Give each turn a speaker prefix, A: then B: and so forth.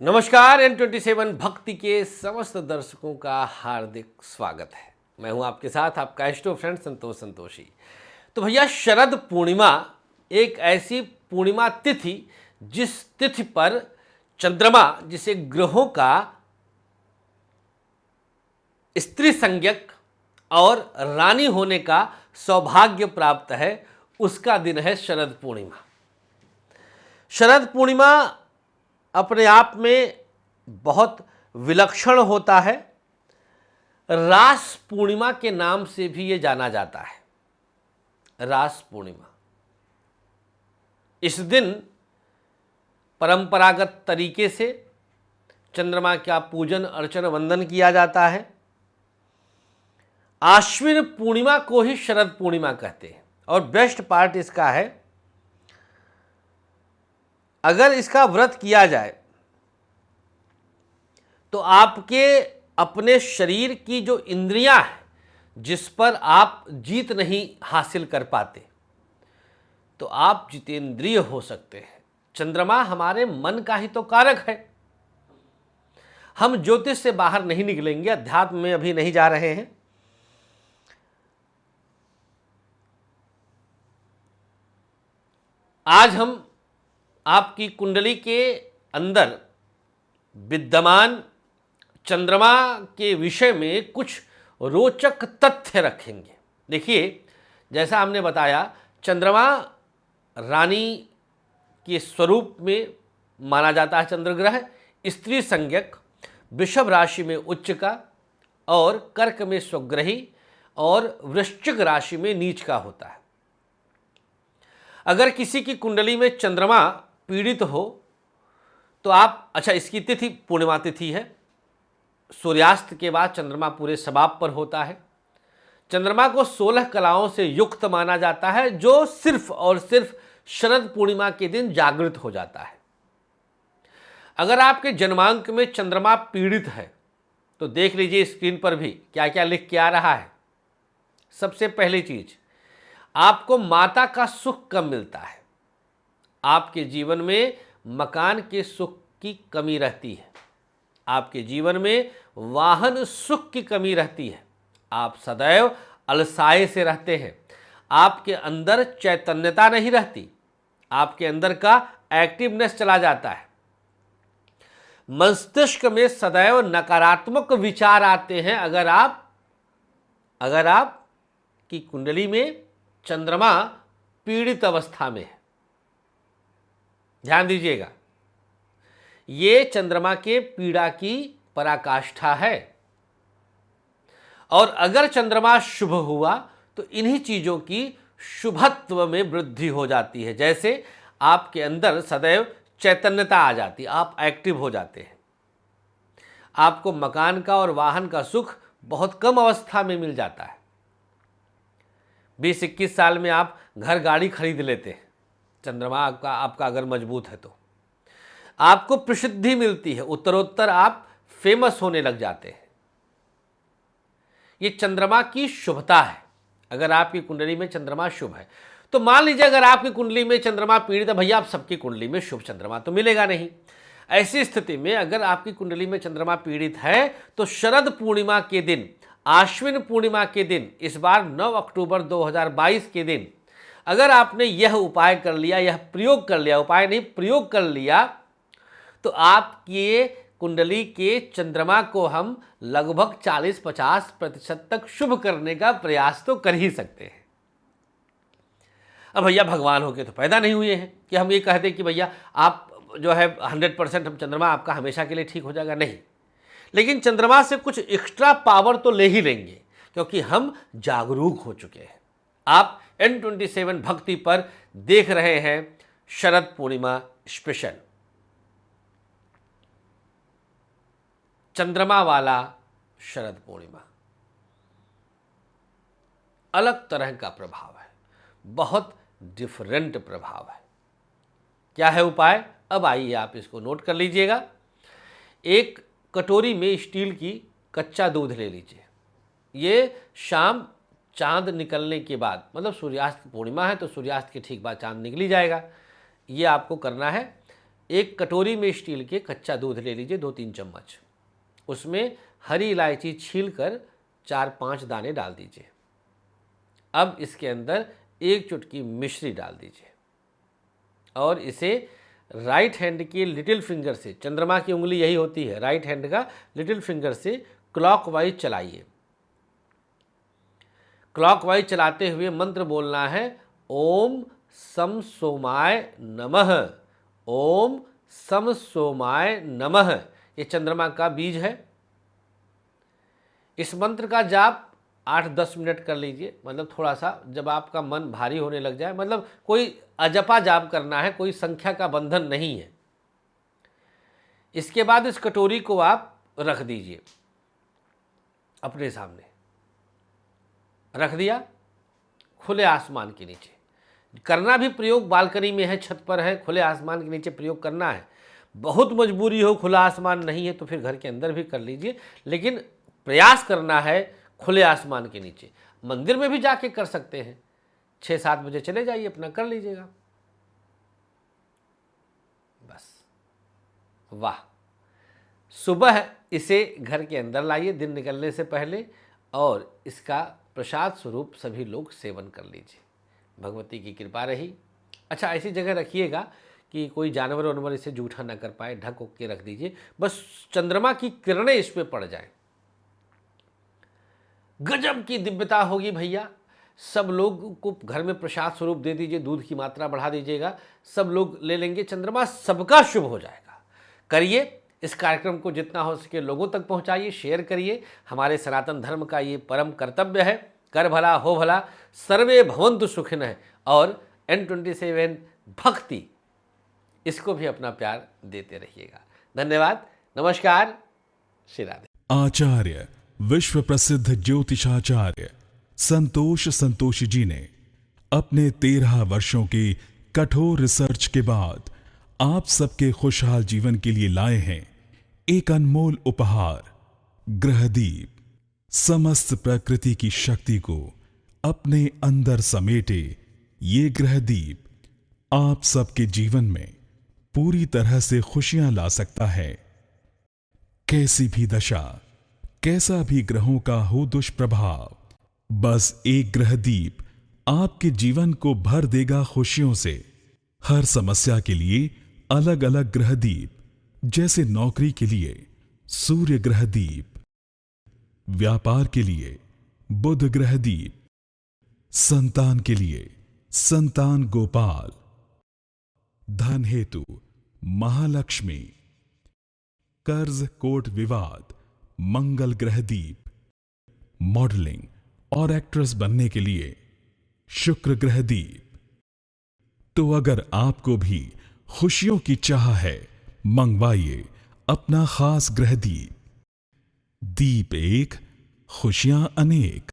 A: नमस्कार। N27 भक्ति के समस्त दर्शकों का हार्दिक स्वागत है। मैं हूं आपके साथ आपका एस्ट्रो फ्रेंड संतोष संतोषी। तो भैया, शरद पूर्णिमा एक ऐसी पूर्णिमा तिथि जिस तिथि पर चंद्रमा, जिसे ग्रहों का स्त्री संज्ञक और रानी होने का सौभाग्य प्राप्त है, उसका दिन है शरद पूर्णिमा। शरद पूर्णिमा अपने आप में बहुत विलक्षण होता है। रास पूर्णिमा के नाम से भी ये जाना जाता है। रास पूर्णिमा, इस दिन परंपरागत तरीके से चंद्रमा का पूजन अर्चन वंदन किया जाता है। आश्विन पूर्णिमा को ही शरद पूर्णिमा कहते हैं। और बेस्ट पार्ट इसका है, अगर इसका व्रत किया जाए तो आपके अपने शरीर की जो इंद्रियां हैं, जिस पर आप जीत नहीं हासिल कर पाते, तो आप जितेंद्रिय हो सकते हैं। चंद्रमा हमारे मन का ही तो कारक है। हम ज्योतिष से बाहर नहीं निकलेंगे, अध्यात्म में अभी नहीं जा रहे हैं। आज हम आपकी कुंडली के अंदर विद्यमान चंद्रमा के विषय में कुछ रोचक तथ्य रखेंगे। देखिए, जैसा हमने बताया, चंद्रमा रानी के स्वरूप में माना जाता है। चंद्र ग्रह स्त्री संज्ञक, वृषभ राशि में उच्च का और कर्क में स्वग्रही और वृश्चिक राशि में नीच का होता है। अगर किसी की कुंडली में चंद्रमा पीड़ित हो तो आप, अच्छा, इसकी तिथि पूर्णिमा तिथि है। सूर्यास्त के बाद चंद्रमा पूरे शबाब पर होता है। चंद्रमा को 16 कलाओं से युक्त माना जाता है, जो सिर्फ और सिर्फ शरद पूर्णिमा के दिन जागृत हो जाता है। अगर आपके जन्मांक में चंद्रमा पीड़ित है तो देख लीजिए स्क्रीन पर भी क्या क्या लिख के आ रहा है। सबसे पहली चीज, आपको माता का सुख कम मिलता है। आपके जीवन में मकान के सुख की कमी रहती है। आपके जीवन में वाहन सुख की कमी रहती है। आप सदैव अलसाए से रहते हैं। आपके अंदर चैतन्यता नहीं रहती। आपके अंदर का एक्टिवनेस चला जाता है। मस्तिष्क में सदैव नकारात्मक विचार आते हैं। अगर आप की कुंडली में चंद्रमा पीड़ित अवस्था में है, ध्यान दीजिएगा, ये चंद्रमा के पीड़ा की पराकाष्ठा है। और अगर चंद्रमा शुभ हुआ तो इन्हीं चीजों की शुभत्व में वृद्धि हो जाती है। जैसे आपके अंदर सदैव चैतन्यता आ जाती है, आप एक्टिव हो जाते हैं। आपको मकान का और वाहन का सुख बहुत कम अवस्था में मिल जाता है। 20-21 साल में आप घर गाड़ी खरीद लेते हैं। चंद्रमा आपका अगर मजबूत है तो आपको प्रसिद्धि मिलती है। उत्तरोत्तर आप फेमस होने लग जाते हैं। ये चंद्रमा की शुभता है। अगर आपकी कुंडली में चंद्रमा शुभ है तो मान लीजिए, अगर आपकी कुंडली में चंद्रमा पीड़ित है, भैया आप सबकी कुंडली में शुभ चंद्रमा तो मिलेगा नहीं। ऐसी स्थिति में अगर आपकी कुंडली में चंद्रमा पीड़ित है तो शरद पूर्णिमा के दिन, आश्विन पूर्णिमा के दिन, इस बार 9 अक्टूबर 2022 के दिन अगर आपने यह उपाय कर लिया, यह प्रयोग कर लिया, उपाय नहीं प्रयोग कर लिया, तो आपके कुंडली के चंद्रमा को हम लगभग 40-50% तक शुभ करने का प्रयास तो कर ही सकते हैं। अब भैया भगवान होके तो पैदा नहीं हुए हैं कि हम ये कहते कि भैया आप जो है 100% हम चंद्रमा आपका हमेशा के लिए ठीक हो जाएगा, नहीं। लेकिन चंद्रमा से कुछ एक्स्ट्रा पावर तो ले ही लेंगे, क्योंकि हम जागरूक हो चुके हैं। आप N27 भक्ति पर देख रहे हैं शरद पूर्णिमा स्पेशल। चंद्रमा वाला शरद पूर्णिमा अलग तरह का प्रभाव है, बहुत डिफरेंट प्रभाव है। क्या है उपाय? अब आइए आप इसको नोट कर लीजिएगा। एक कटोरी में स्टील की कच्चा दूध ले लीजिए। ये शाम चांद निकलने के बाद, मतलब सूर्यास्त पूर्णिमा है तो सूर्यास्त के ठीक बाद चांद निकल ही जाएगा। ये आपको करना है। एक कटोरी में स्टील के कच्चा दूध ले लीजिए 2-3 चम्मच, उसमें हरी इलायची छील कर 4-5 दाने डाल दीजिए। अब इसके अंदर 1 चुटकी मिश्री डाल दीजिए और इसे राइट हैंड की लिटिल फिंगर से, चंद्रमा की उंगली यही होती है, राइट हैंड का लिटिल फिंगर से क्लॉकवाइज चलाइए। क्लॉकवाइज चलाते हुए मंत्र बोलना है, ओम सम सोमाय नमः, ओम सम सोमाय नमः। ये चंद्रमा का बीज है। इस मंत्र का जाप 8-10 मिनट कर लीजिए, मतलब थोड़ा सा जब आपका मन भारी होने लग जाए, मतलब कोई अजपा जाप करना है, कोई संख्या का बंधन नहीं है। इसके बाद इस कटोरी को आप रख दीजिए अपने सामने, रख दिया खुले आसमान के नीचे। करना भी प्रयोग बालकनी में है, छत पर है, खुले आसमान के नीचे प्रयोग करना है। बहुत मजबूरी हो, खुला आसमान नहीं है तो फिर घर के अंदर भी कर लीजिए, लेकिन प्रयास करना है खुले आसमान के नीचे। मंदिर में भी जाके कर सकते हैं, 6-7 बजे चले जाइए, अपना कर लीजिएगा। बस, वाह। सुबह इसे घर के अंदर लाइए दिन निकलने से पहले, और इसका प्रसाद स्वरूप सभी लोग सेवन कर लीजिए। भगवती की कृपा रही। अच्छा, ऐसी जगह रखिएगा कि कोई जानवर वानवर इसे जूठा ना कर पाए, ढक के रख दीजिए, बस चंद्रमा की किरणें इस पर पड़ जाएं। गजब की दिव्यता होगी भैया। सब लोग को घर में प्रसाद स्वरूप दे दीजिए, दूध की मात्रा बढ़ा दीजिएगा, सब लोग ले लेंगे, चंद्रमा सबका शुभ हो जाएगा। करिए, इस कार्यक्रम को जितना हो सके लोगों तक पहुंचाइए, शेयर करिए। हमारे सनातन धर्म का ये परम कर्तव्य है। कर भला हो भला, सर्वे भवन्तु सुखिनः। और N27 भक्ति, इसको भी अपना प्यार देते रहिएगा। धन्यवाद, नमस्कार, श्री राधे।
B: आचार्य विश्व प्रसिद्ध ज्योतिषाचार्य संतोष संतोषी जी ने अपने 13 वर्षों की कठोर रिसर्च के बाद आप सबके खुशहाल जीवन के लिए लाए हैं एक अनमोल उपहार, ग्रहदीप। समस्त प्रकृति की शक्ति को अपने अंदर समेटे ये ग्रहदीप आप सबके जीवन में पूरी तरह से खुशियां ला सकता है। कैसी भी दशा, कैसा भी ग्रहों का हो दुष्प्रभाव, बस एक ग्रहदीप आपके जीवन को भर देगा खुशियों से। हर समस्या के लिए अलग अलग ग्रहदीप, जैसे नौकरी के लिए सूर्य ग्रहदीप, व्यापार के लिए बुध ग्रहदीप, संतान के लिए संतान गोपाल, धन हेतु महालक्ष्मी, कर्ज कोर्ट विवाद मंगल ग्रहदीप, मॉडलिंग और एक्ट्रेस बनने के लिए शुक्र ग्रहदीप। तो अगर आपको भी खुशियों की चाह है, मंगवाइए अपना खास ग्रहदीप। दीप एक, खुशियां अनेक।